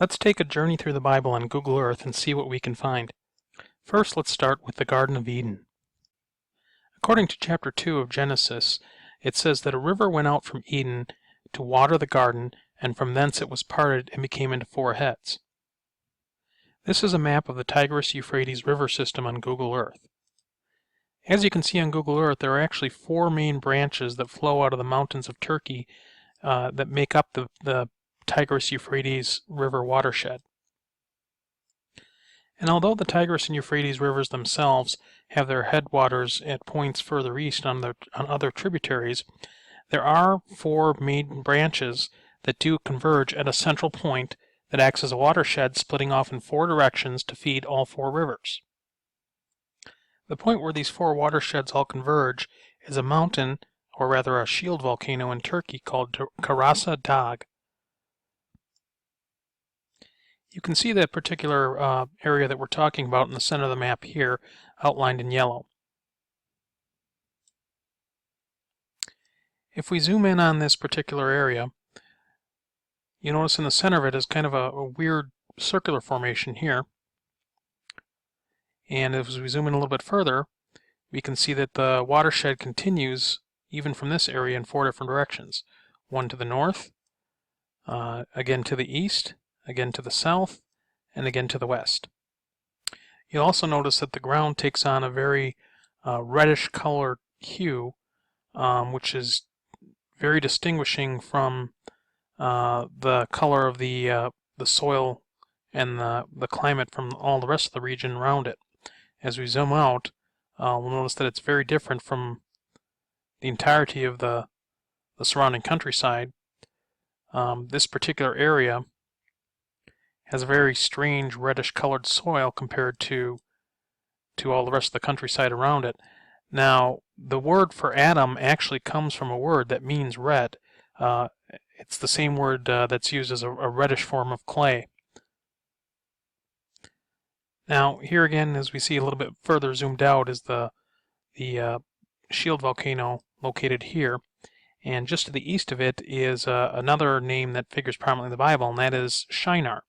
Let's take a journey through the Bible on Google Earth and see what we can find. First, let's start with the Garden of Eden. According to chapter 2 of Genesis, it says that a river went out from Eden to water the garden, and from thence it was parted and became into four heads. This is a map of the Tigris-Euphrates river system on Google Earth. As you can see on Google Earth, there are actually four main branches that flow out of the mountains of Turkey that make up the Tigris-Euphrates river watershed. And although the Tigris and Euphrates rivers themselves have their headwaters at points further east on other tributaries, there are four main branches that do converge at a central point that acts as a watershed splitting off in four directions to feed all four rivers. The point where these four watersheds all converge is a mountain, or rather a shield volcano in Turkey called Karasa Dağ. You can see that particular area that we're talking about in the center of the map here, outlined in yellow. If we zoom in on this particular area, you notice in the center of it is kind of a weird circular formation here. And as we zoom in a little bit further, we can see that the watershed continues even from this area in four different directions. One to the north, again to the east, again to the south, and again to the west. You'll also notice that the ground takes on a very reddish colored hue, which is very distinguishing from the color of the soil and the climate from all the rest of the region around it. As we zoom out, we'll notice that it's very different from the entirety of the surrounding countryside. This particular area has a very strange reddish colored soil compared to all the rest of the countryside around it. Now, the word for Adam actually comes from a word that means red. It's the same word that's used as a reddish form of clay. Now, here again, as we see a little bit further zoomed out, is the shield volcano located here. And just to the east of it is another name that figures prominently in the Bible, and that is Shinar.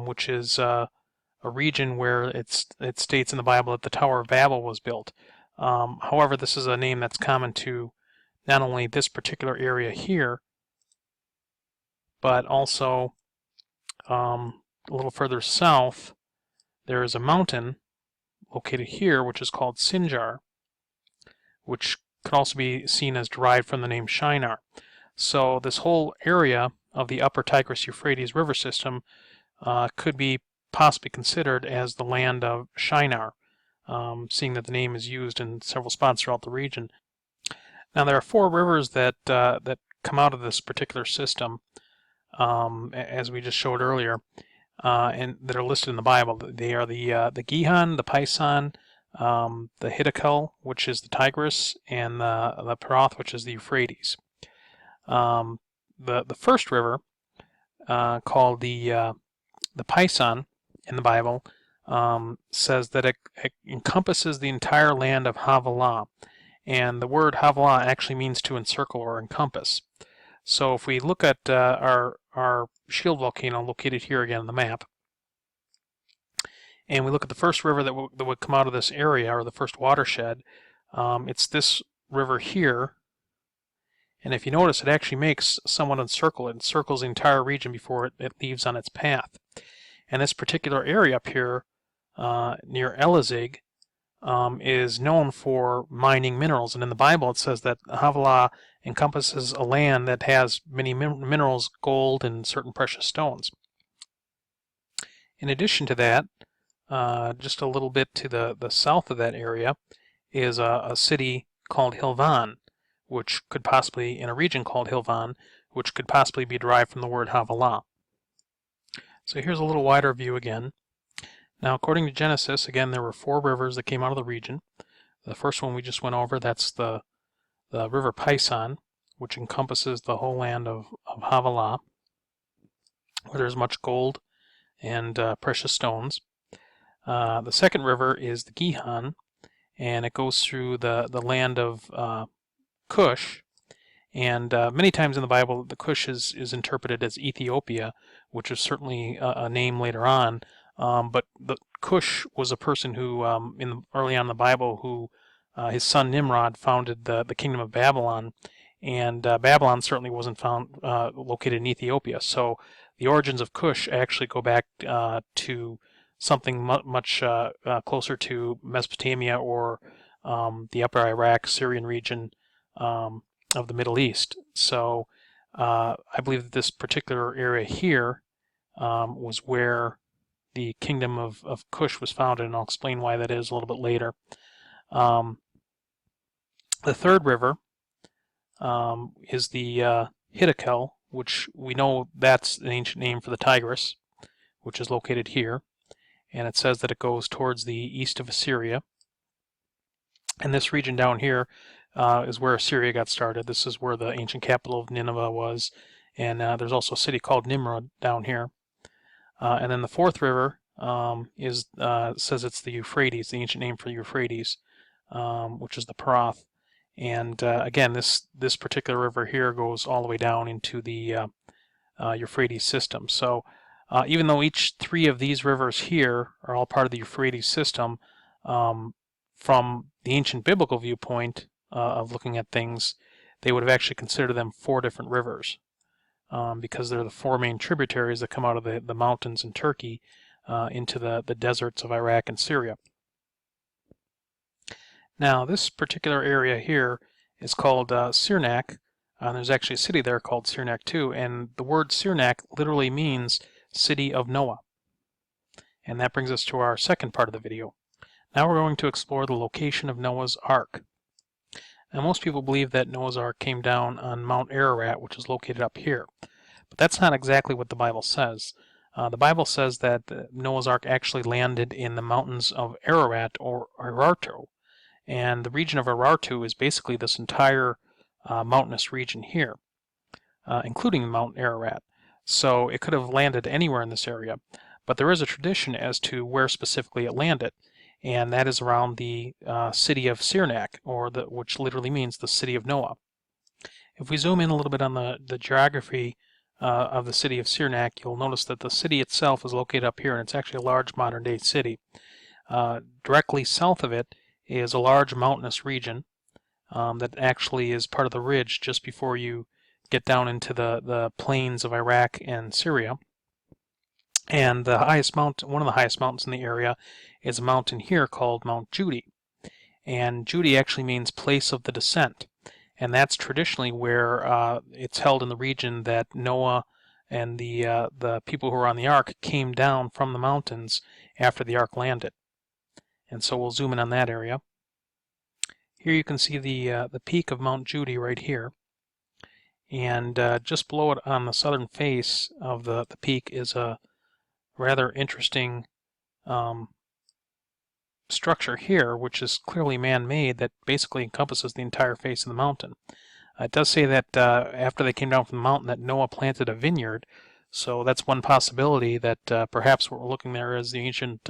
Which is a region where it states in the Bible that the Tower of Babel was built. However, this is a name that's common to not only this particular area here, but also a little further south, there is a mountain located here, which is called Sinjar, which could also be seen as derived from the name Shinar. So this whole area of the upper Tigris-Euphrates river system could be possibly considered as the land of Shinar, seeing that the name is used in several spots throughout the region. Now there are four rivers that come out of this particular system, as we just showed earlier, and that are listed in the Bible. They are the Gihon, the Pison, the Hiddekel, which is the Tigris, and the Perath, which is the Euphrates. The first river, called the Pison in the Bible, says that it encompasses the entire land of Havilah, and the word Havilah actually means to encircle or encompass. So if we look at our shield volcano located here again on the map, and we look at the first river that would come out of this area, or the first watershed, it's this river here. And if you notice, it actually makes somewhat encircle. It encircles the entire region before it leaves on its path. And this particular area up here near Elazig is known for mining minerals. And in the Bible it says that Havilah encompasses a land that has many minerals, gold, and certain precious stones. In addition to that, just a little bit to the south of that area is a city called Hilvan, which could possibly, in a region called Hilvan, which could possibly be derived from the word Havilah. So here's a little wider view again. Now, according to Genesis, again, there were four rivers that came out of the region. The first one we just went over, that's the river Pison, which encompasses the whole land of Havilah, where there's much gold and precious stones. The second river is the Gihon, and it goes through the land of Cush, And many times in the Bible, the Cush is interpreted as Ethiopia, which is certainly a name later on. But the Cush was a person who, early on in the Bible, who his son Nimrod founded the kingdom of Babylon, and Babylon certainly wasn't found located in Ethiopia. So the origins of Cush actually go back to something much closer to Mesopotamia or the upper Iraq, Syrian region. Of the Middle East. So I believe that this particular area here was where the kingdom of Cush was founded, and I'll explain why that is a little bit later. The third river is the Hiddekel, which we know that's an ancient name for the Tigris, which is located here, and it says that it goes towards the east of Assyria. And this region down here is where Assyria got started. This is where the ancient capital of Nineveh was, and there's also a city called Nimrod down here. And then the fourth river says it's the Euphrates, the ancient name for Euphrates, which is the Parath. And again, this particular river here goes all the way down into the Euphrates system. So even though each three of these rivers here are all part of the Euphrates system, from the ancient biblical viewpoint of looking at things, they would have actually considered them four different rivers because they're the four main tributaries that come out of the mountains in Turkey into the deserts of Iraq and Syria. Now, this particular area here is called Sirnak. There's actually a city there called Sirnak too, and the word Sirnak literally means city of Noah. And that brings us to our second part of the video. Now we're going to explore the location of Noah's Ark. Now most people believe that Noah's Ark came down on Mount Ararat, which is located up here. But that's not exactly what the Bible says. The Bible says that Noah's Ark actually landed in the mountains of Ararat or Urartu. And the region of Urartu is basically this entire mountainous region here, including Mount Ararat. So it could have landed anywhere in this area. But there is a tradition as to where specifically it landed, and that is around the city of Sirnak, which literally means the city of Noah. If we zoom in a little bit on the geography of the city of Sirnak, you'll notice that the city itself is located up here, and it's actually a large modern-day city. Directly south of it is a large mountainous region that actually is part of the ridge just before you get down into the plains of Iraq and Syria. And the highest mountain, one of the highest mountains in the area, is a mountain here called Mount Judy. And Judy actually means place of the descent. And that's traditionally where it's held in the region that Noah and the people who were on the ark came down from the mountains after the ark landed. And so we'll zoom in on that area. Here you can see the peak of Mount Judy right here. And just below it on the southern face of the peak is a rather interesting structure here, which is clearly man-made, that basically encompasses the entire face of the mountain. It does say that after they came down from the mountain that Noah planted a vineyard, so that's one possibility that perhaps what we're looking there is the ancient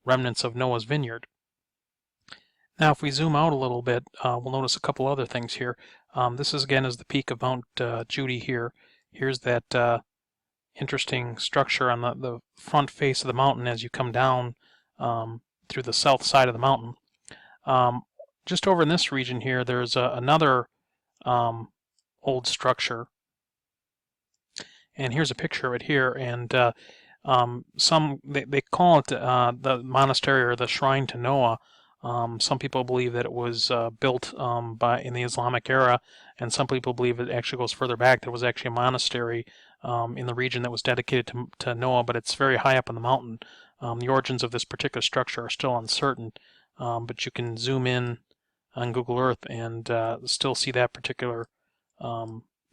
remnants of Noah's vineyard. Now if we zoom out a little bit, we'll notice a couple other things here. This is again is the peak of Mount Judy here. Here's that interesting structure on the front face of the mountain as you come down through the south side of the mountain. Just over in this region here, there's another old structure, and here's a picture of it here. And they call it the monastery or the shrine to Noah. Some people believe that it was built in the Islamic era, and some people believe it actually goes further back. There was actually a monastery in the region that was dedicated to Noah, but it's very high up on the mountain. The origins of this particular structure are still uncertain, but you can zoom in on Google Earth and still see that particular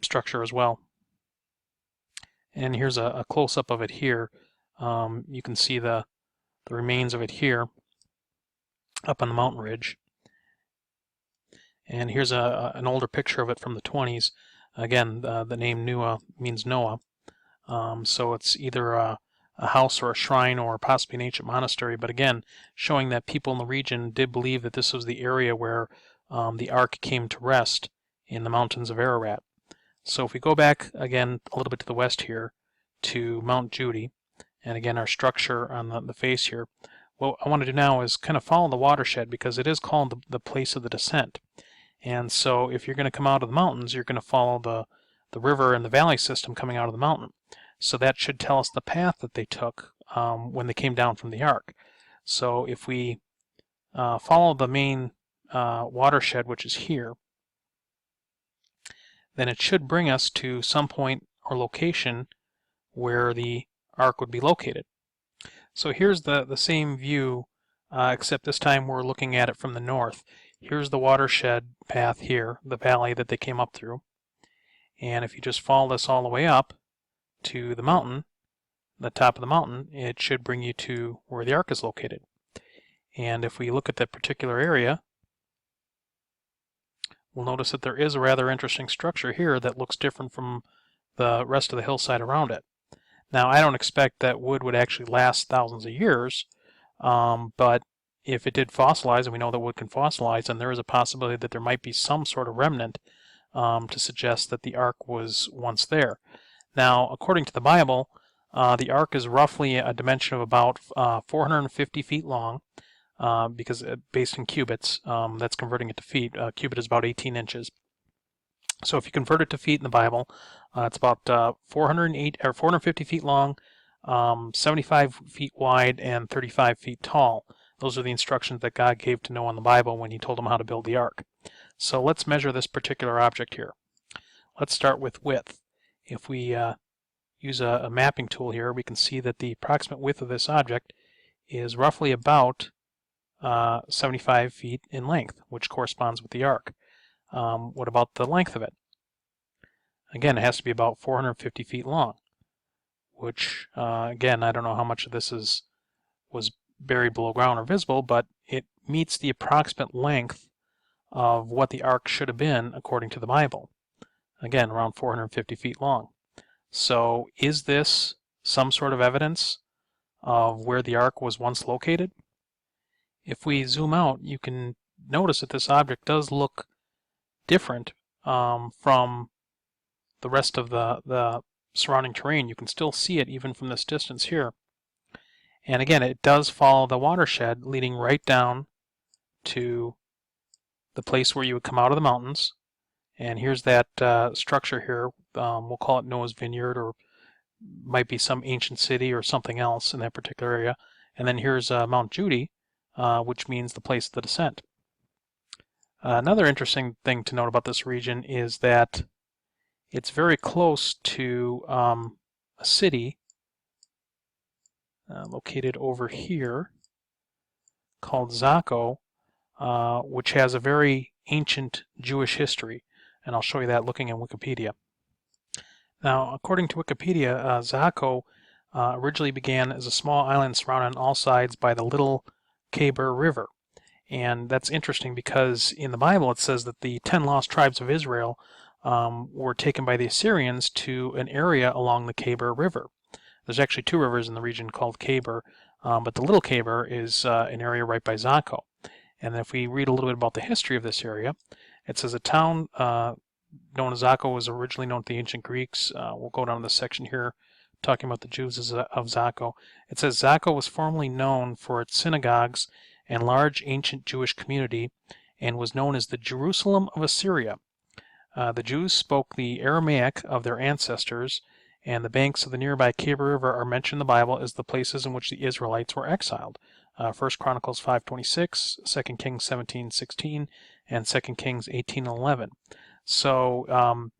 structure as well. And here's a close-up of it here. You can see the remains of it here up on the mountain ridge. And here's an older picture of it from the 20s. Again, the name Nua means Noah. So it's either a house or a shrine or possibly an ancient monastery, but again, showing that people in the region did believe that this was the area where the ark came to rest in the mountains of Ararat. So if we go back again a little bit to the west here to Mount Judy, and again our structure on the face here, what I want to do now is kind of follow the watershed because it is called the place of the descent. And so if you're going to come out of the mountains, you're going to follow the river and the valley system coming out of the mountain. So that should tell us the path that they took when they came down from the ark. So if we follow the main watershed, which is here, then it should bring us to some point or location where the ark would be located. So here's the same view, except this time we're looking at it from the north. Here's the watershed path here, the valley that they came up through. And if you just follow this all the way up to the mountain, the top of the mountain, it should bring you to where the ark is located. And if we look at that particular area, we'll notice that there is a rather interesting structure here that looks different from the rest of the hillside around it. Now, I don't expect that wood would actually last thousands of years, but if it did fossilize, and we know that wood can fossilize, then there is a possibility that there might be some sort of remnant to suggest that the ark was once there. Now, according to the Bible, the ark is roughly a dimension of about 450 feet long, because based in cubits, that's converting it to feet. A cubit is about 18 inches. So if you convert it to feet in the Bible, it's about 450 feet long, 75 feet wide, and 35 feet tall. Those are the instructions that God gave to Noah in the Bible when he told him how to build the ark. So let's measure this particular object here. Let's start with width. If we use a mapping tool here, we can see that the approximate width of this object is roughly about 75 feet in length, which corresponds with the ark. What about the length of it? Again, it has to be about 450 feet long, which, again, I don't know how much of this was buried below ground or visible, but it meets the approximate length of what the ark should have been according to the Bible. Again, around 450 feet long. So is this some sort of evidence of where the ark was once located? If we zoom out, you can notice that this object does look different from the rest of the surrounding terrain. You can still see it even from this distance here. And again, it does follow the watershed leading right down to the place where you would come out of the mountains. And here's that structure here. We'll call it Noah's Vineyard, or might be some ancient city or something else in that particular area. And then here's Mount Judy, which means the place of the descent. Another interesting thing to note about this region is that it's very close to a city located over here called Zakko, which has a very ancient Jewish history, and I'll show you that looking in Wikipedia. Now, according to Wikipedia, Zakko originally began as a small island surrounded on all sides by the Little Khabur River. And that's interesting because in the Bible it says that the 10 lost tribes of Israel were taken by the Assyrians to an area along the Khabur River. There's actually two rivers in the region called Khabur, but the Little Khabur is an area right by Zakko. And if we read a little bit about the history of this area, it says a town known as Zakko was originally known to the ancient Greeks. We'll go down to this section here talking about the Jews of Zakko. It says Zakko was formerly known for its synagogues and large ancient Jewish community, and was known as the Jerusalem of Assyria. The Jews spoke the Aramaic of their ancestors, and the banks of the nearby Khabur River are mentioned in the Bible as the places in which the Israelites were exiled. 1 Chronicles 5:26, 2 Kings 17:16, and 2 Kings 18:11. So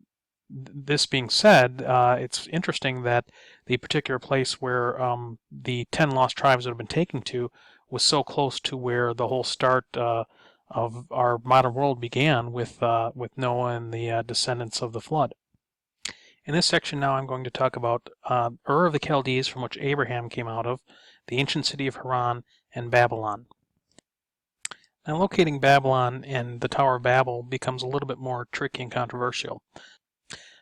this being said, it's interesting that the particular place where the 10 lost tribes would have been taken to was so close to where the whole start of our modern world began with Noah and the descendants of the flood. In this section now I'm going to talk about Ur of the Chaldees, from which Abraham came out of, the ancient city of Haran, and Babylon. Now, locating Babylon and the Tower of Babel becomes a little bit more tricky and controversial.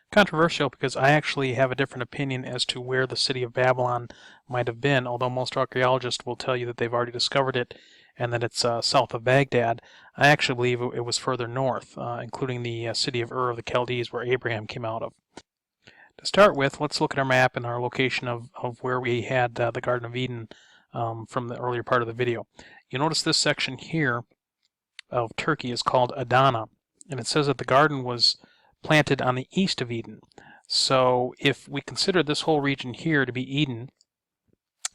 Controversial because I actually have a different opinion as to where the city of Babylon might have been, although most archaeologists will tell you that they've already discovered it and that it's south of Baghdad. I actually believe it was further north, including the city of Ur of the Chaldees, where Abraham came out of. To start with, let's look at our map and our location of where we had the Garden of Eden from the earlier part of the video. You notice this section here of Turkey is called Adana, and it says that the garden was planted on the east of Eden. So if we consider this whole region here to be Eden,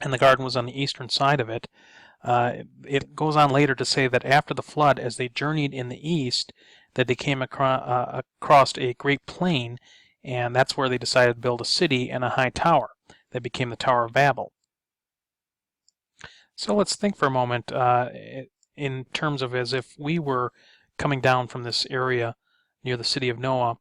and the garden was on the eastern side of it, it goes on later to say that after the flood, as they journeyed in the east, that they came across a great plain, and that's where they decided to build a city and a high tower that became the Tower of Babel. So let's think for a moment in terms of as if we were coming down from this area near the city of Noah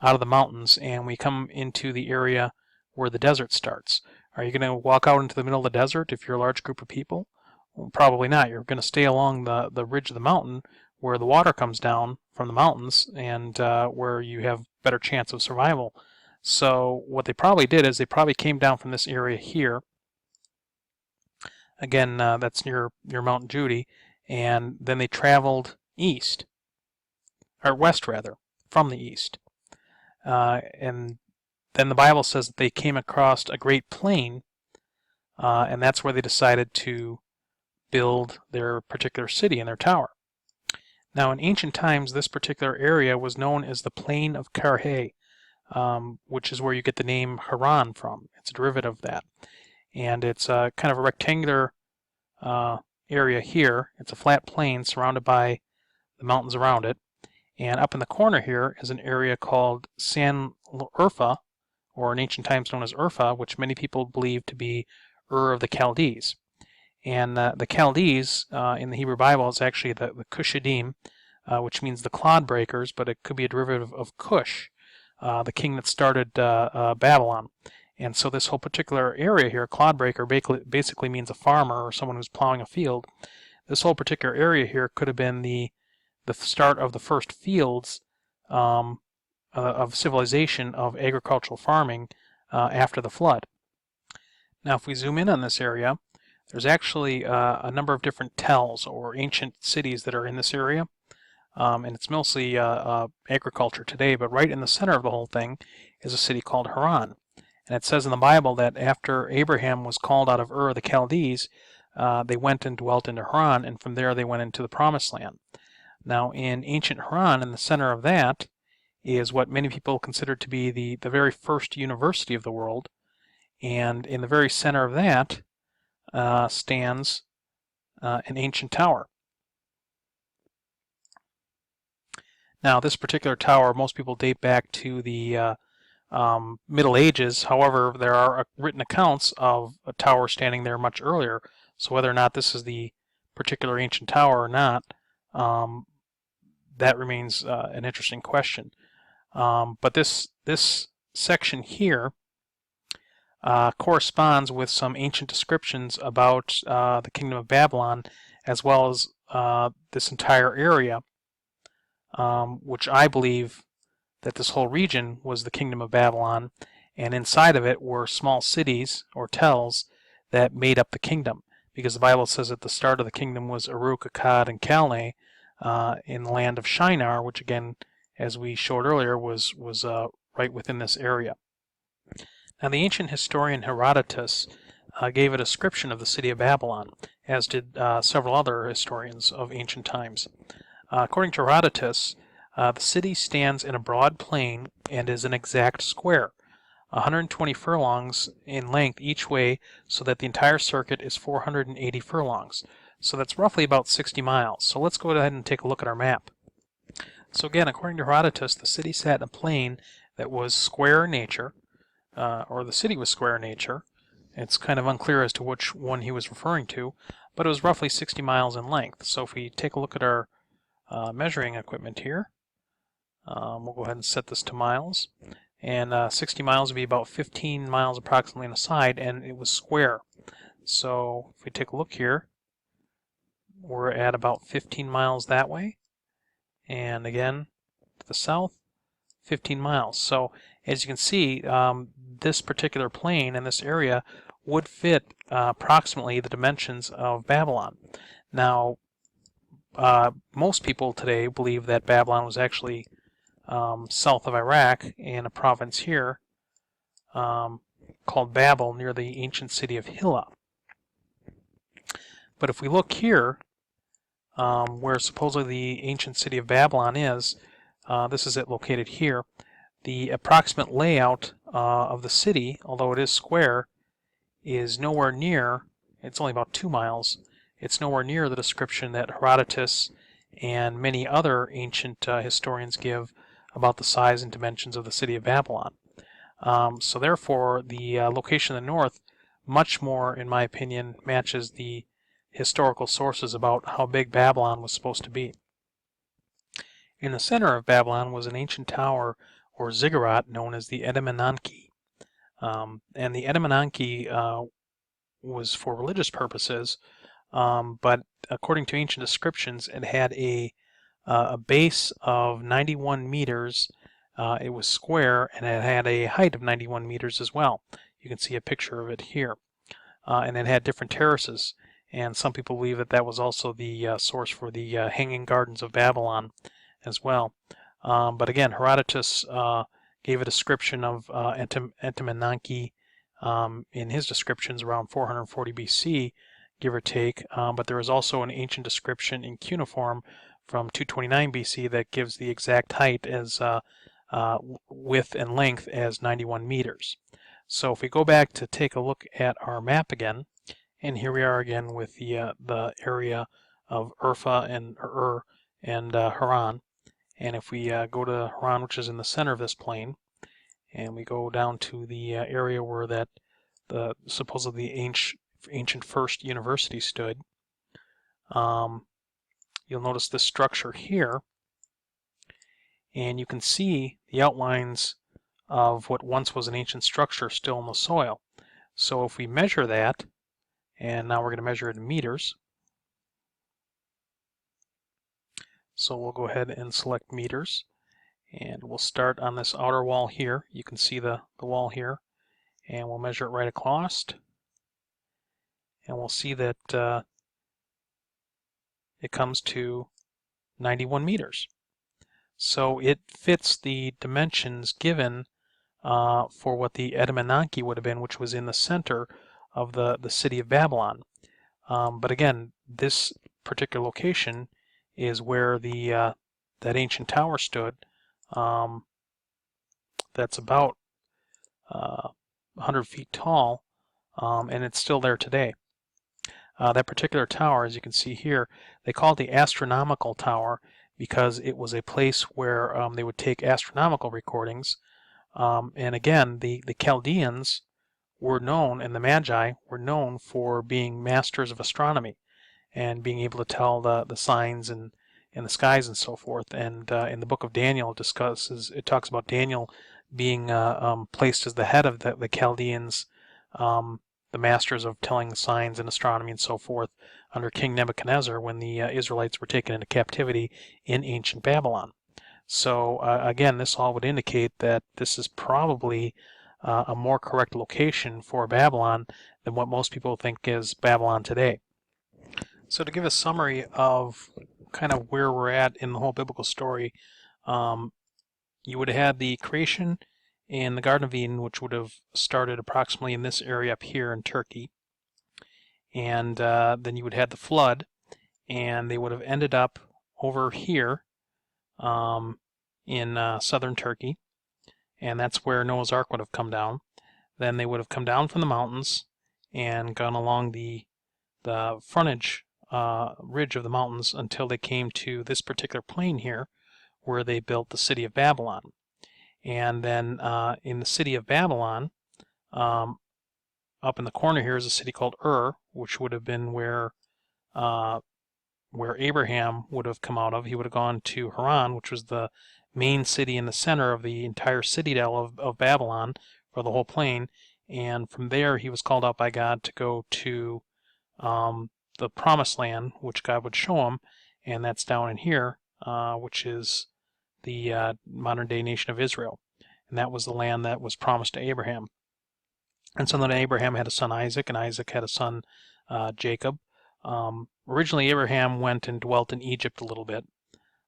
out of the mountains, and we come into the area where the desert starts. Are you going to walk out into the middle of the desert if you're a large group of people? Well, probably not. You're going to stay along the ridge of the mountain where the water comes down from the mountains, and where you have better chance of survival. So what they probably did is they probably came down from this area here. Again, that's near Mount Judy, and then they traveled east, or west rather, from the east. And then the Bible says that they came across a great plain, and that's where they decided to build their particular city and their tower. Now, in ancient times, this particular area was known as the Plain of Karhe, which is where you get the name Haran from. It's a derivative of that. And it's kind of a rectangular area here. It's a flat plain surrounded by the mountains around it. And up in the corner here is an area called San Urfa, or in ancient times known as Urfa, which many people believe to be Ur of the Chaldees. And the Chaldees in the Hebrew Bible is actually the Cushidim, which means the clod breakers, but it could be a derivative of Cush, the king that started Babylon. And so this whole particular area here, clodbreaker, basically means a farmer or someone who's plowing a field. This whole particular area here could have been the start of the first fields of civilization of agricultural farming after the flood. Now, if we zoom in on this area, there's actually a number of different tells or ancient cities that are in this area. And it's mostly agriculture today, but right in the center of the whole thing is a city called Haran. And it says in the Bible that after Abraham was called out of Ur of the Chaldees, they went and dwelt in Haran, and from there they went into the Promised Land. Now, in ancient Haran, in the center of that, is what many people consider to be the very first university of the world. And in the very center of that stands an ancient tower. Now, this particular tower, most people date back to the Middle Ages. However, there are written accounts of a tower standing there much earlier. So whether or not this is the particular ancient tower or not, that remains an interesting question. But this section here corresponds with some ancient descriptions about the Kingdom of Babylon, as well as this entire area, which I believe that this whole region was the Kingdom of Babylon, and inside of it were small cities, or tells, that made up the kingdom. Because the Bible says that the start of the kingdom was Uruk, Akkad, and Calneh in the land of Shinar, which again, as we showed earlier, was right within this area. Now, the ancient historian Herodotus gave a description of the city of Babylon, as did several other historians of ancient times. According to Herodotus, the city stands in a broad plain and is an exact square, 120 furlongs in length each way, so that the entire circuit is 480 furlongs. So that's roughly about 60 miles. So let's go ahead and take a look at our map. So again, according to Herodotus, the city sat in a plain that was square in nature, or the city was square in nature. It's kind of unclear as to which one he was referring to, but it was roughly 60 miles in length. So if we take a look at our measuring equipment here, we'll go ahead and set this to miles. And 60 miles would be about 15 miles approximately on the side, and it was square. So if we take a look here, we're at about 15 miles that way. And again, to the south, 15 miles. So as you can see, this particular plain in this area would fit approximately the dimensions of Babylon. Now, most people today believe that Babylon was actually south of Iraq in a province here called Babel near the ancient city of Hilla. But if we look here, where supposedly the ancient city of Babylon is, this is it located here. The approximate layout of the city, although it is square, is nowhere near, it's only about 2 miles, it's nowhere near the description that Herodotus and many other ancient historians give about the size and dimensions of the city of Babylon. So therefore, the location in the north much more, in my opinion, matches the historical sources about how big Babylon was supposed to be. In the center of Babylon was an ancient tower or ziggurat known as the Etemenanke. And the Etemenanke was for religious purposes, but according to ancient descriptions, it had a base of 91 meters. It was square, and it had a height of 91 meters as well. You can see a picture of it here. And it had different terraces, and some people believe that that was also the source for the Hanging Gardens of Babylon as well. But again, Herodotus gave a description of Etemenanke in his descriptions around 440 BC, give or take, but there is also an ancient description in cuneiform from 229 BC that gives the exact height as width and length as 91 meters. So if we go back to take a look at our map again, and here we are again with the area of Urfa and Haran. And if we go to Haran, which is in the center of this plain, and we go down to the area where that supposedly ancient first university stood, you'll notice this structure here, and you can see the outlines of what once was an ancient structure still in the soil. So if we measure that, and now we're going to measure it in meters, so we'll go ahead and select meters, and we'll start on this outer wall here. You can see the wall here, and we'll measure it right across, and we'll see that it comes to 91 meters. So it fits the dimensions given for what the Etemenanke would have been, which was in the center of the city of Babylon. But again, this particular location is where the that ancient tower stood. That's about 100 feet tall, and it's still there today. That particular tower, as you can see here, they call it the astronomical tower because it was a place where they would take astronomical recordings. And again, the Chaldeans were known, and the Magi were known for being masters of astronomy and being able to tell the signs in the skies and so forth. And in the book of Daniel, it talks about Daniel being placed as the head of the Chaldeans, the masters of telling the signs and astronomy and so forth, under King Nebuchadnezzar when the Israelites were taken into captivity in ancient Babylon. So again, this all would indicate that this is probably a more correct location for Babylon than what most people think is Babylon today. So to give a summary of kind of where we're at in the whole biblical story, you would have had the creation in the Garden of Eden, which would have started approximately in this area up here in Turkey. And then you would have the flood, and they would have ended up over here in southern Turkey, and that's where Noah's Ark would have come down. Then they would have come down from the mountains and gone along the frontage ridge of the mountains until they came to this particular plain here, where they built the city of Babylon. And then in the city of Babylon, up in the corner here is a city called Ur, which would have been where Abraham would have come out of. He would have gone to Haran, which was the main city in the center of the entire citadel of Babylon, for the whole plain. And from there, he was called out by God to go to the promised land, which God would show him, and that's down in here, which is the modern-day nation of Israel. And that was the land that was promised to Abraham. And so then Abraham had a son Isaac, and Isaac had a son Jacob. Originally, Abraham went and dwelt in Egypt a little bit,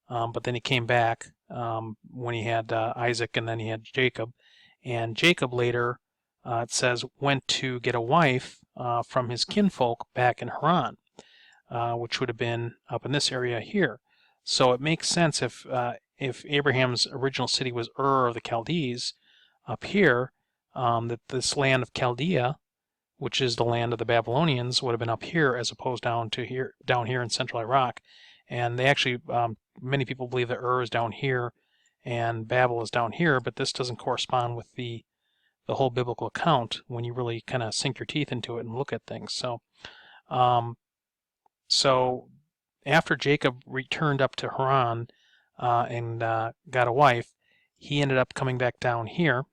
but then he came back when he had Isaac, and then he had Jacob. And Jacob later, it says, went to get a wife from his kinfolk back in Haran, which would have been up in this area here. So it makes sense if Abraham's original city was Ur of the Chaldees up here, that this land of Chaldea, which is the land of the Babylonians, would have been up here as opposed down here in central Iraq. And they actually, many people believe that Ur is down here and Babel is down here, but this doesn't correspond with the whole biblical account when you really kind of sink your teeth into it and look at things. So after Jacob returned up to Haran and got a wife, he ended up coming back down here.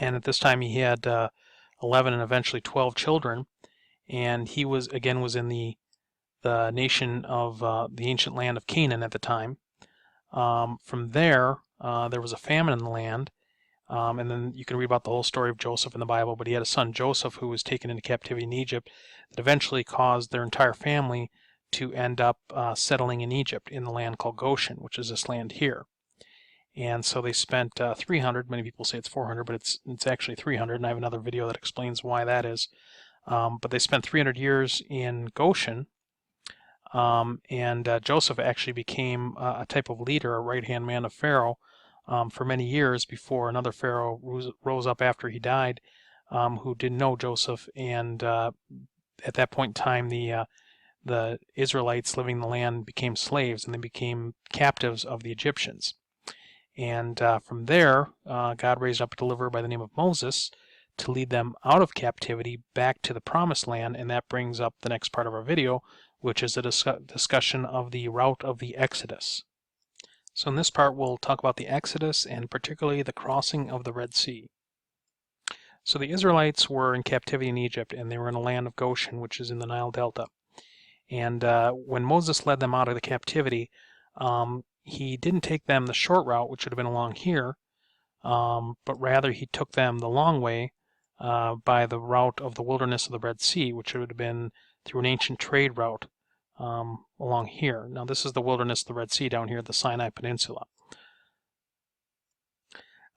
And at this time he had 11 and eventually 12 children. And he was in the nation of the ancient land of Canaan at the time. From there, there was a famine in the land. And then you can read about the whole story of Joseph in the Bible, but he had a son, Joseph, who was taken into captivity in Egypt that eventually caused their entire family to end up settling in Egypt in the land called Goshen, which is this land here. And so they spent 300, many people say it's 400, but it's actually 300, and I have another video that explains why that is. But they spent 300 years in Goshen, and Joseph actually became a type of leader, a right-hand man of Pharaoh, for many years before another Pharaoh rose up after he died, who didn't know Joseph, and at that point in time the Israelites living in the land became slaves, and they became captives of the Egyptians. And from there, God raised up a deliverer by the name of Moses to lead them out of captivity back to the promised land, and that brings up the next part of our video, which is a discussion of the route of the Exodus. So in this part, we'll talk about the Exodus and particularly the crossing of the Red Sea. So the Israelites were in captivity in Egypt, and they were in the land of Goshen, which is in the Nile Delta. And when Moses led them out of the captivity, he didn't take them the short route, which would have been along here, but rather he took them the long way by the route of the wilderness of the Red Sea, which would have been through an ancient trade route along here. Now this is the wilderness of the Red Sea down here, the Sinai Peninsula.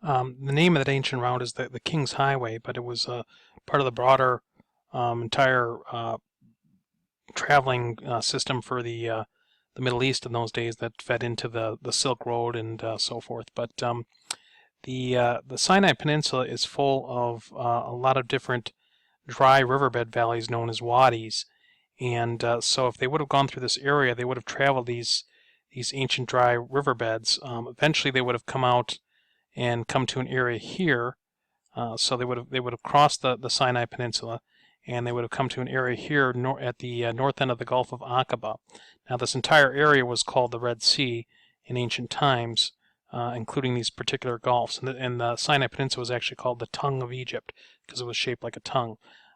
The name of that ancient route is the King's Highway, but it was part of the broader entire traveling system for the Middle East in those days that fed into the Silk Road and so forth. But the Sinai Peninsula is full of a lot of different dry riverbed valleys known as wadis. And so if they would have gone through this area, they would have traveled these ancient dry riverbeds. Eventually they would have come out and come to an area here. So they would have crossed the Sinai Peninsula, and they would have come to an area here at the north end of the Gulf of Aqaba. Now this entire area was called the Red Sea in ancient times, including these particular gulfs. And the Sinai Peninsula was actually called the Tongue of Egypt because it was shaped like a tongue.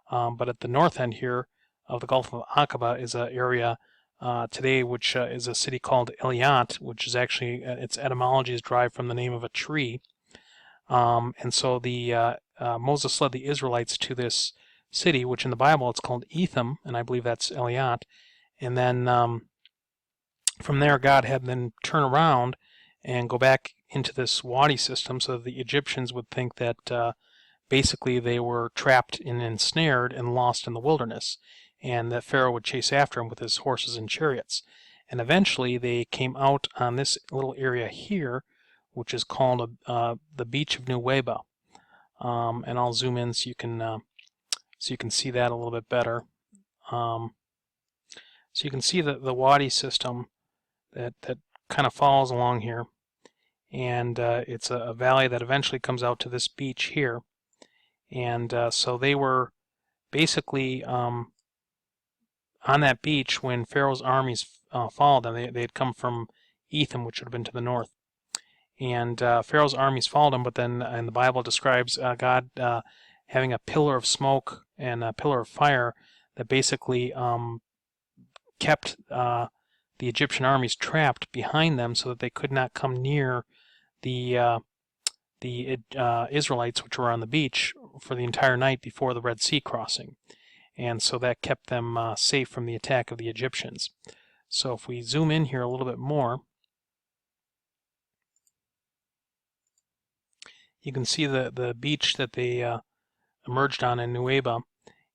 But at the north end here of the Gulf of Aqaba is an area today which is a city called Eliat, which is actually, its etymology is derived from the name of a tree. And so Moses led the Israelites to this city, which in the Bible it's called Etham, and I believe that's Eliat. And then from there God had them turn around and go back into this wadi system so that the Egyptians would think that basically they were trapped and ensnared and lost in the wilderness, and that Pharaoh would chase after them with his horses and chariots. And eventually they came out on this little area here, which is called the beach of Nuweiba. And I'll zoom in so you can see that a little bit better. So you can see the wadi system that kind of follows along here, and it's a valley that eventually comes out to this beach here. And so they were basically on that beach when Pharaoh's armies followed them. They had come from Etham, which would have been to the north. And Pharaoh's armies followed him, but then the Bible describes God having a pillar of smoke and a pillar of fire that basically kept the Egyptian armies trapped behind them so that they could not come near the Israelites, which were on the beach, for the entire night before the Red Sea crossing. and so that kept them safe from the attack of the Egyptians. So if we zoom in here a little bit more, you can see the beach that they emerged on in Nueva,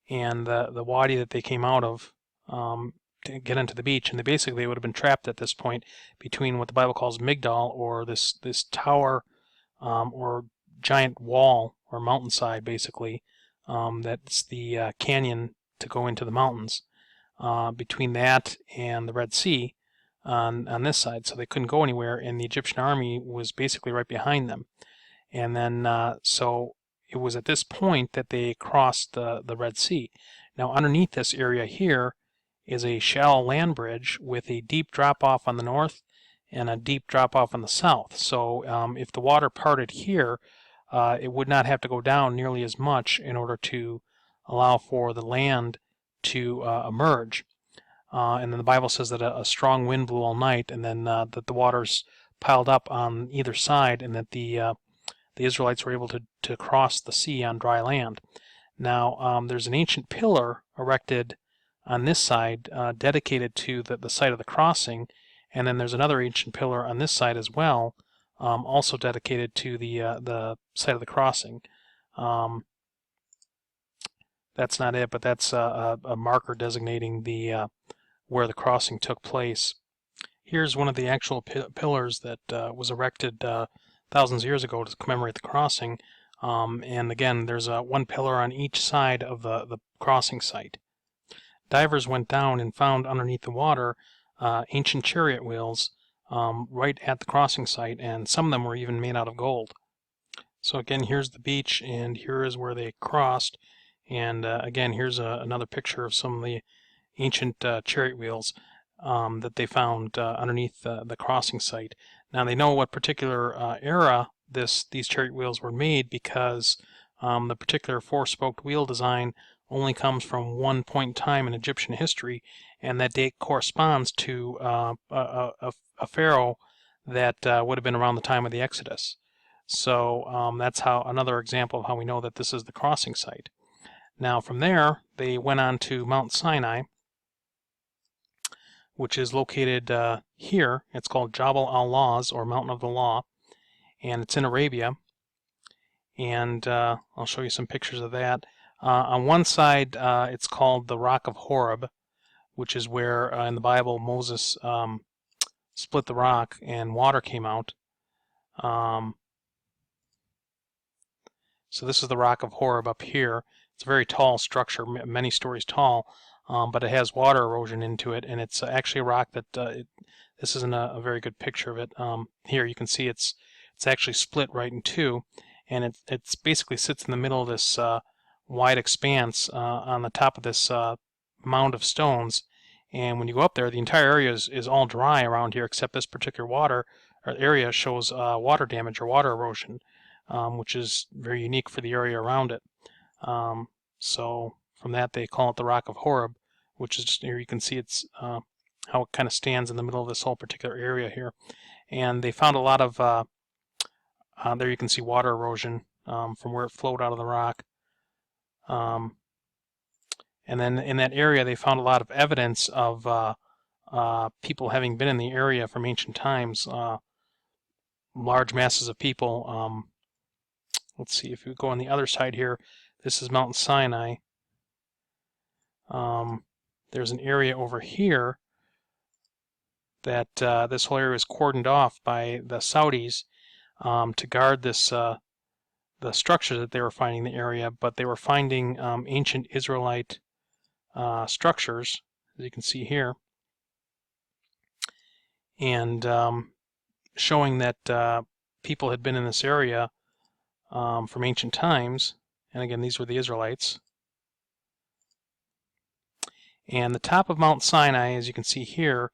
and the wadi that they came out of to get into the beach. And they would have been trapped at this point between what the Bible calls Migdal, or this tower or giant wall or mountainside, basically. That's the canyon to go into the mountains. Between that and the Red Sea on this side, so they couldn't go anywhere, and the Egyptian army was basically right behind them. And then so it was at this point that they crossed the Red Sea. Now underneath this area here is a shallow land bridge with a deep drop off on the north and a deep drop off on the south. So if the water parted here, it would not have to go down nearly as much in order to allow for the land to emerge. And then the Bible says that a strong wind blew all night, and then that the waters piled up on either side, and that the Israelites were able to cross the sea on dry land. Now, there's an ancient pillar erected on this side dedicated to the site of the crossing, and then there's another ancient pillar on this side as well, also dedicated to the site of the crossing. That's not it, but that's a marker designating the where the crossing took place. Here's one of the actual pillars that was erected thousands of years ago to commemorate the crossing. And again, there's one pillar on each side of the crossing site. Divers went down and found underneath the water ancient chariot wheels right at the crossing site, and some of them were even made out of gold. So again, here's the beach, and here is where they crossed. And again, here's another picture of some of the ancient chariot wheels that they found underneath the crossing site. Now they know what particular era these chariot wheels were made, because the particular four-spoked wheel design only comes from one point in time in Egyptian history, and that date corresponds to a pharaoh that would have been around the time of the Exodus. So that's another example of how we know that this is the crossing site. Now from there, they went on to Mount Sinai, which is located here. It's called Jabal al-Lawz, or Mountain of the Law, and it's in Arabia. And I'll show you some pictures of that. On one side, it's called the Rock of Horeb, which is where in the Bible Moses split the rock and water came out. So this is the Rock of Horeb up here. It's a very tall structure, many stories tall, but it has water erosion into it, and it's actually a rock that this isn't a very good picture of it. Here you can see it's actually split right in two, and it's basically sits in the middle of this wide expanse on the top of this mound of stones. And when you go up there, the entire area is all dry around here, except this particular area shows water damage or water erosion, which is very unique for the area around it. So from that, they call it the Rock of Horeb, which is just here you can see it's how it kind of stands in the middle of this whole particular area here. And they found a lot of there you can see water erosion from where it flowed out of the rock. And then in that area, they found a lot of evidence of people having been in the area from ancient times. Large masses of people. Let's see, if we go on the other side here, this is Mount Sinai. There's an area over here that this whole area was cordoned off by the Saudis to guard this the structure that they were finding in the area, but they were finding ancient Israelite structures, as you can see here, and showing that people had been in this area from ancient times. And again, these were the Israelites. And the top of Mount Sinai, as you can see here,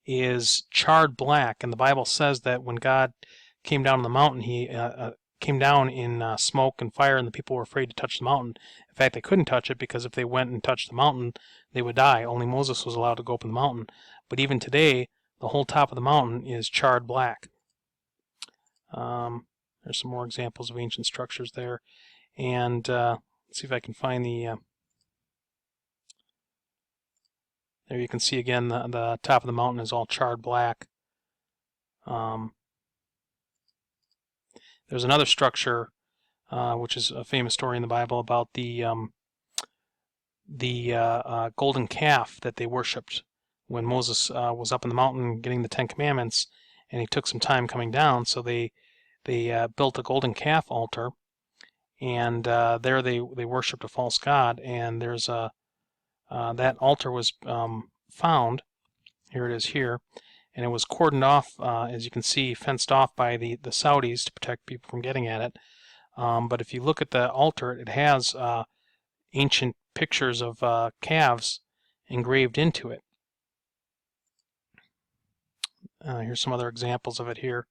is charred black. And the Bible says that when God came down on the mountain, he came down in smoke and fire, and the people were afraid to touch the mountain. In fact, they couldn't touch it, because if they went and touched the mountain, they would die. Only Moses was allowed to go up in the mountain. But even today, the whole top of the mountain is charred black. There's some more examples of ancient structures there. And let's see if I can find the There you can see again the top of the mountain is all charred black. There's another structure, which is a famous story in the Bible about the golden calf that they worshipped when Moses was up in the mountain getting the Ten Commandments, and he took some time coming down. So they built a golden calf altar, and there they worshipped a false god. And there's that altar was found. Here it is here, and it was cordoned off, as you can see, fenced off by the Saudis to protect people from getting at it. But if you look at the altar, it has ancient pictures of calves engraved into it. Here's some other examples of it here.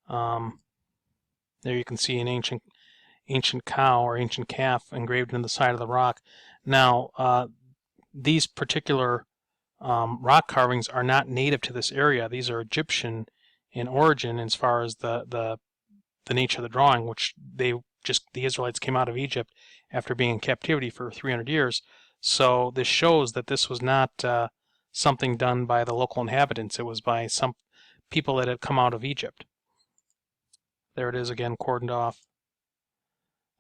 There you can see an ancient cow or ancient calf engraved in the side of the rock. Now, these particular rock carvings are not native to this area. These are Egyptian in origin as far as the nature of the drawing, which the Israelites came out of Egypt after being in captivity for 300 years. So this shows that this was not something done by the local inhabitants. It was by some people that had come out of Egypt. There it is again, cordoned off.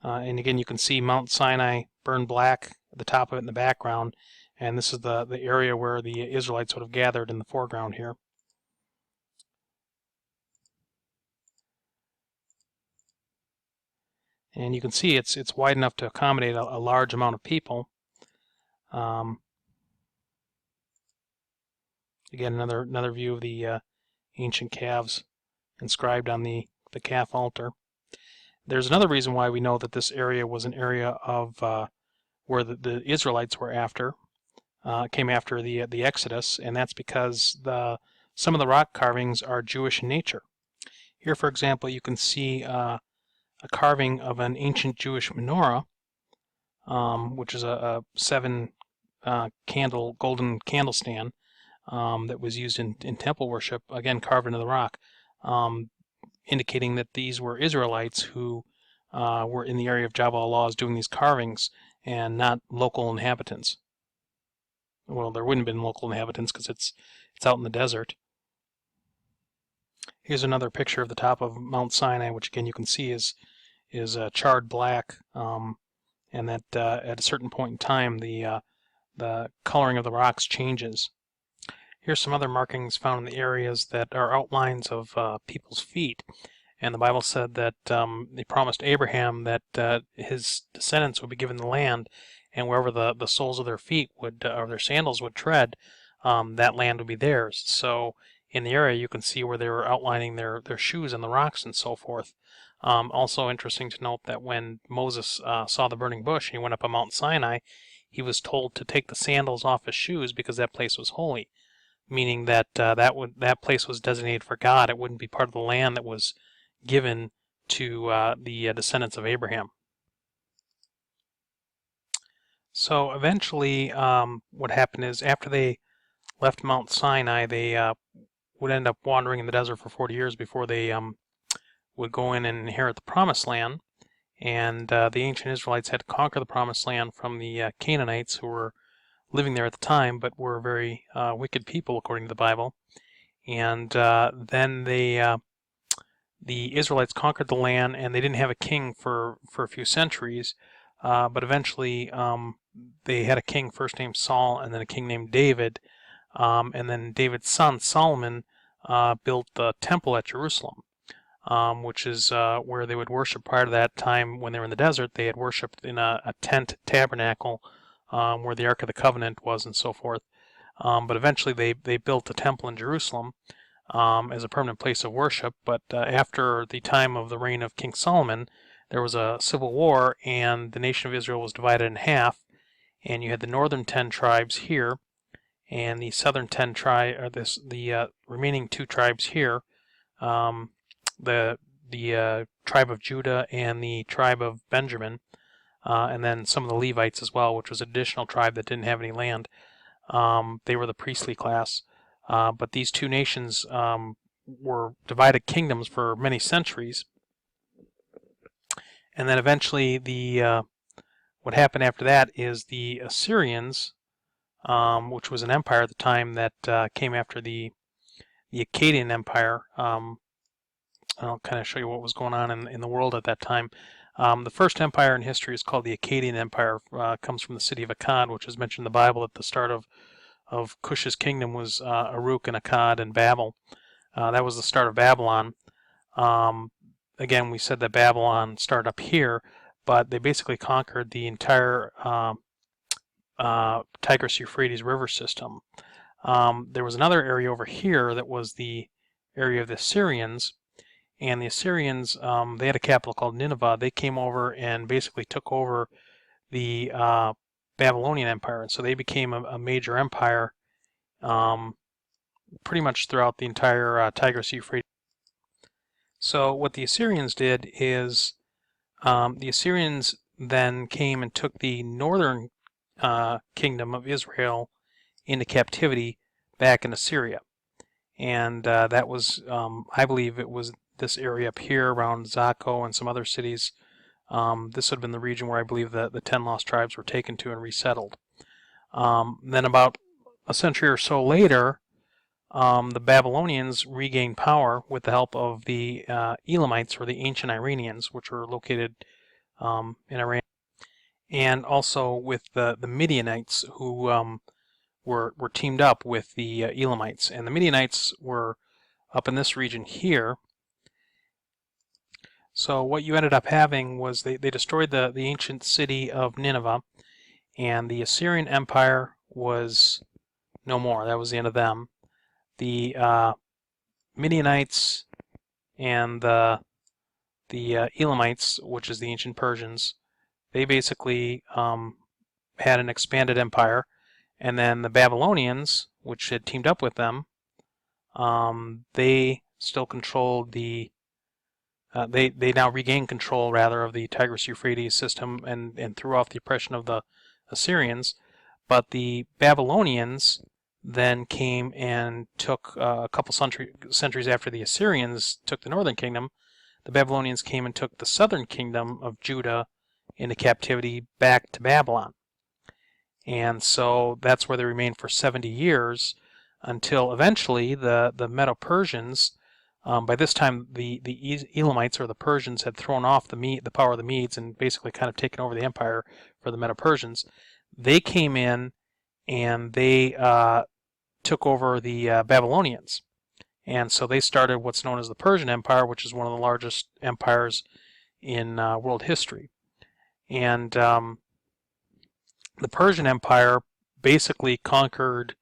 And again, you can see Mount Sinai burned black at the top of it in the background. And this is the area where the Israelites would have gathered in the foreground here. And you can see it's wide enough to accommodate a large amount of people. Again, another view of the ancient calves inscribed on the calf altar. There's another reason why we know that this area was an area of where the Israelites were came after the Exodus, and that's because some of the rock carvings are Jewish in nature. Here, for example, you can see a carving of an ancient Jewish menorah, which is a 7-candle golden candle stand that was used in temple worship, again carved into the rock, indicating that these were Israelites who were in the area of Jabal Laws doing these carvings and not local inhabitants. Well, there wouldn't have been local inhabitants because it's out in the desert. Here's another picture of the top of Mount Sinai, which again you can see is charred black, and that at a certain point in time the coloring of the rocks changes. Here's some other markings found in the areas that are outlines of people's feet. And the Bible said that they promised Abraham that his descendants would be given the land, and wherever the soles of their feet would, or their sandals would tread, that land would be theirs. So in the area you can see where they were outlining their shoes and the rocks and so forth. Also interesting to note that when Moses saw the burning bush and he went up on Mount Sinai, he was told to take the sandals off his shoes because that place was holy, meaning that that place was designated for God. It wouldn't be part of the land that was given to the descendants of Abraham. So eventually what happened is after they left Mount Sinai, they would end up wandering in the desert for 40 years before they would go in and inherit the Promised Land. And the ancient Israelites had to conquer the Promised Land from the Canaanites, who were living there at the time, but were very wicked people according to the Bible. And then the Israelites conquered the land, and they didn't have a king for a few centuries, but eventually they had a king first named Saul, and then a king named David, and then David's son Solomon built the temple at Jerusalem, which is where they would worship. Prior to that time, when they were in the desert, they had worshipped in a tent tabernacle where the Ark of the Covenant was and so forth. But eventually they built a temple in Jerusalem as a permanent place of worship. But after the time of the reign of King Solomon, there was a civil war, and the nation of Israel was divided in half. And you had the northern 10 tribes here, and the southern 10 the remaining 2 tribes here, the tribe of Judah and the tribe of Benjamin, and then some of the Levites as well, which was an additional tribe that didn't have any land. They were the priestly class. But these 2 nations were divided kingdoms for many centuries. And then eventually what happened after that is the Assyrians which was an empire at the time that came after the Akkadian Empire. I'll kind of show you what was going on in the world at that time. The first empire in history is called the Akkadian Empire. Comes from the city of Akkad, which is mentioned in the Bible at the start of Cush's kingdom was Uruk and Akkad and Babel. That was the start of Babylon. Again, we said that Babylon started up here, but they basically conquered the entire Tigris-Euphrates river system. There was another area over here that was the area of the Assyrians, and the Assyrians, they had a capital called Nineveh. They came over and basically took over the Babylonian Empire, and so they became a major empire pretty much throughout the entire Tigris-Euphrates. So what the Assyrians did is the Assyrians then came and took the northern kingdom of Israel into captivity back in Assyria. And that was, I believe it was this area up here around Zako and some other cities. This would have been the region where I believe the 10 lost tribes were taken to and resettled. Then about a century or so later, the Babylonians regained power with the help of the Elamites, or the ancient Iranians, which were located in Iran, and also with the Midianites, who were teamed up with the Elamites. And the Midianites were up in this region here. So what you ended up having was they destroyed the ancient city of Nineveh, and the Assyrian Empire was no more. That was the end of them. The Midianites and the Elamites, which is the ancient Persians, they basically had an expanded empire. And then the Babylonians, which had teamed up with them, they still controlled the they now regained control, rather, of the Tigris-Euphrates system and threw off the oppression of the Assyrians. But the Babylonians then came and took a couple centuries after the Assyrians took the northern kingdom. The Babylonians came and took the southern kingdom of Judah into captivity back to Babylon. And so that's where they remained for 70 years until eventually the Medo-Persians, by this time the Elamites, or the Persians, had thrown off the power of the Medes and basically kind of taken over the empire for the Medo-Persians. They came in and they took over the Babylonians. And so they started what's known as the Persian Empire, which is one of the largest empires in world history. And the Persian Empire basically conquered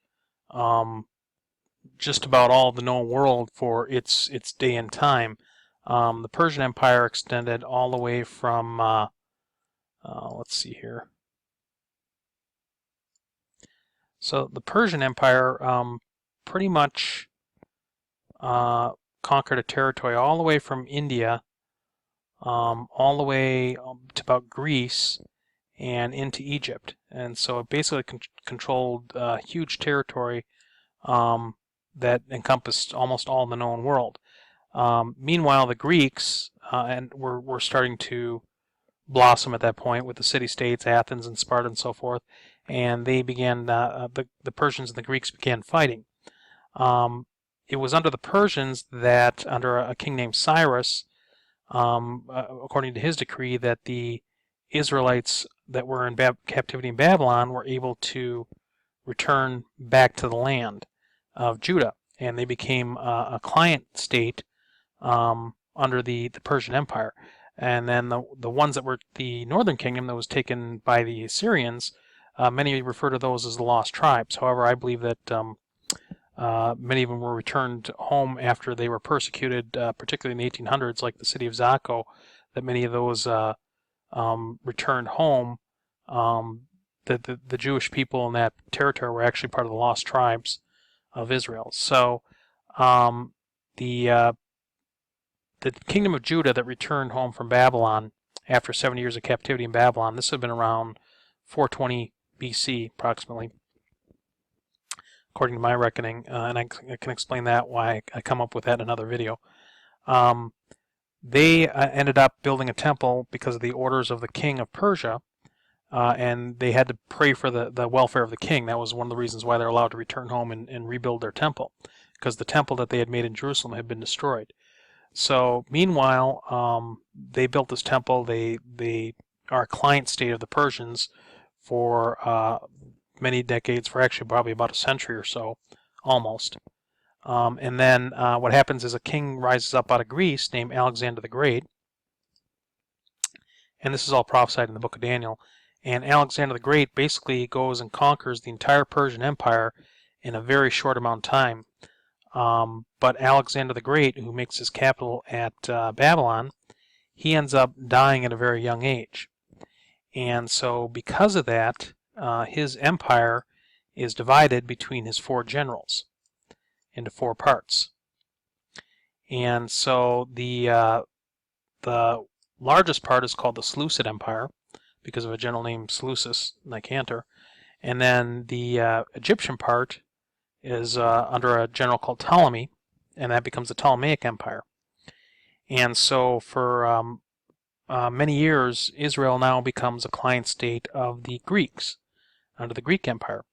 just about all of the known world for its day and time. The Persian Empire extended all the way from, let's see here. So the Persian Empire pretty much conquered a territory all the way from India, all the way to about Greece and into Egypt. And so it basically controlled a huge territory that encompassed almost all the known world. Meanwhile, the Greeks were starting to blossom at that point with the city-states, Athens and Sparta and so forth, and they began, the Persians and the Greeks began fighting. It was under the Persians that, under a king named Cyrus, according to his decree, that the Israelites that were in captivity in Babylon were able to return back to the land of Judah, and they became a client state under the Persian Empire. And then the ones that were the northern kingdom that was taken by the Assyrians, many refer to those as the lost tribes. However, I believe that many of them were returned home after they were persecuted, particularly in the 1800s, like the city of Zako, that many of those returned home. The Jewish people in that territory were actually part of the lost tribes of Israel. So the kingdom of Judah that returned home from Babylon after 70 years of captivity in Babylon, this had been around 420 BC approximately, according to my reckoning, and I can explain that, why I come up with that in another video. They ended up building a temple because of the orders of the king of Persia, and they had to pray for the welfare of the king. That was one of the reasons why they're allowed to return home and rebuild their temple, because the temple that they had made in Jerusalem had been destroyed. So meanwhile, they built this temple. They are a client state of the Persians for many decades, for actually probably about a century or so, almost. And then what happens is a king rises up out of Greece named Alexander the Great, and this is all prophesied in the book of Daniel. And Alexander the Great basically goes and conquers the entire Persian Empire in a very short amount of time. But Alexander the Great, who makes his capital at Babylon, he ends up dying at a very young age. And so because of that, his empire is divided between his 4 generals into 4 parts. And so the largest part is called the Seleucid Empire, because of a general named Seleucus Nicanor. And then the Egyptian part is under a general called Ptolemy, and that becomes the Ptolemaic Empire. And so for many years, Israel now becomes a client state of the Greeks, under the Greek Empire.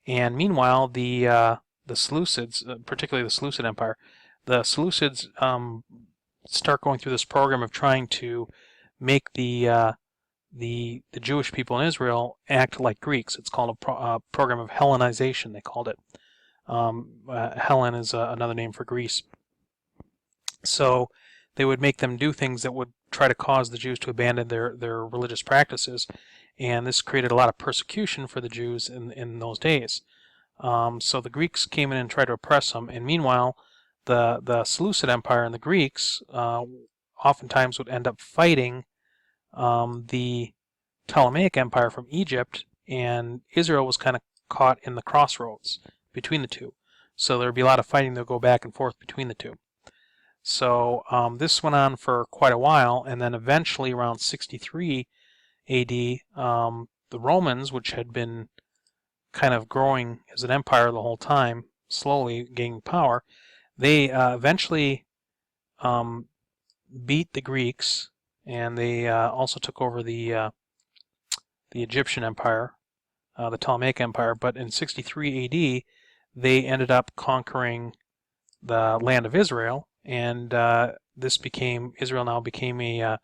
And meanwhile, the Seleucids, particularly the Seleucid Empire, the Seleucids start going through this program of trying to make the Jewish people in Israel act like Greeks. It's called a program of Hellenization, they called it. Hellen is another name for Greece. So they would make them do things that would try to cause the Jews to abandon their religious practices, and this created a lot of persecution for the Jews in those days. So the Greeks came in and tried to oppress them, and meanwhile, the Seleucid Empire and the Greeks oftentimes would end up fighting the Ptolemaic Empire from Egypt, and Israel was kind of caught in the crossroads between the two. So there would be a lot of fighting that would go back and forth between the two. So this went on for quite a while, and then eventually around 63 AD, the Romans, which had been kind of growing as an empire the whole time, slowly gaining power, they eventually beat the Greeks, and they also took over the Egyptian Empire, the Ptolemaic Empire. But in 63 AD, they ended up conquering the land of Israel, and Israel now became a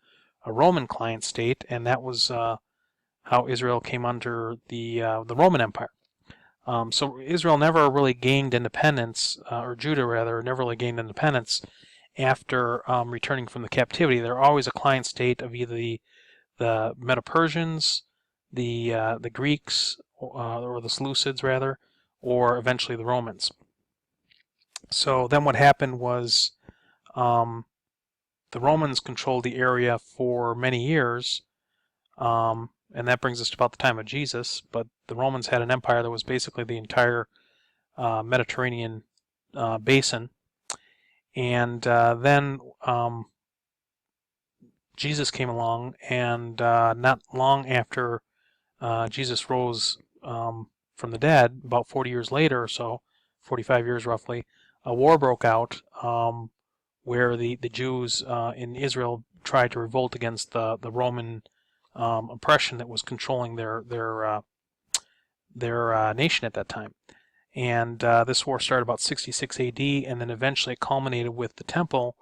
Roman client state, and that was how Israel came under the Roman Empire. So Israel never really gained independence, or Judah rather, never really gained independence after returning from the captivity. They're always a client state of either the Medo-Persians, the Greeks, or the Seleucids rather, or eventually the Romans. So then what happened was the Romans controlled the area for many years, and that brings us to about the time of Jesus. But the Romans had an empire that was basically the entire Mediterranean basin. And then Jesus came along, and not long after Jesus rose from the dead, about 40 years later or so, 45 years roughly, a war broke out where the Jews in Israel tried to revolt against the Roman oppression that was controlling their nation at that time. And this war started about 66 AD, and then eventually it culminated with the temple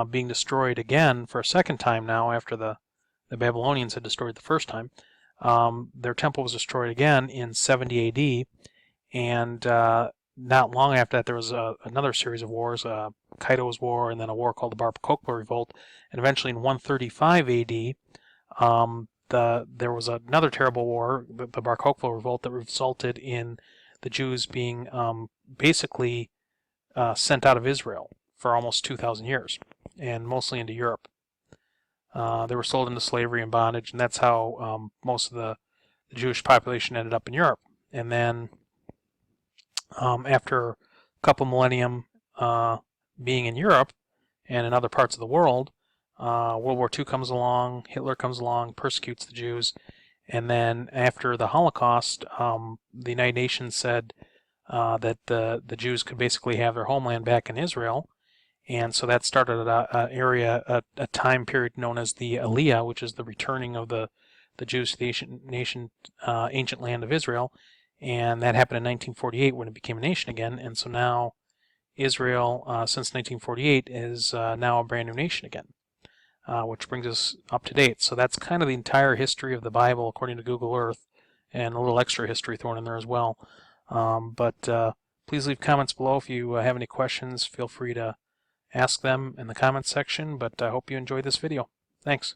being destroyed again for a second time now, after the Babylonians had destroyed the first time. Their temple was destroyed again in 70 AD, and not long after that there was another series of wars, Cairo's War, and then a war called the Bar Kokhba Revolt, and eventually in 135 AD, there was another terrible war, the Bar Kokhba Revolt, that resulted in the Jews being basically sent out of Israel for almost 2,000 years, and mostly into Europe. They were sold into slavery and bondage, and that's how most of the Jewish population ended up in Europe. And then after a couple millennium being in Europe and in other parts of the world, World War II comes along, Hitler comes along, persecutes the Jews, and then after the Holocaust, the United Nations said that the Jews could basically have their homeland back in Israel, and so that started a time period known as the Aliyah, which is the returning of the the Jews to the ancient land of Israel, and that happened in 1948 when it became a nation again. And so now Israel, since 1948, is now a brand new nation again, which brings us up to date. So that's kind of the entire history of the Bible according to Google Earth, and a little extra history thrown in there as well. But please leave comments below if you have any questions. Feel free to ask them in the comments section, but I hope you enjoyed this video. Thanks.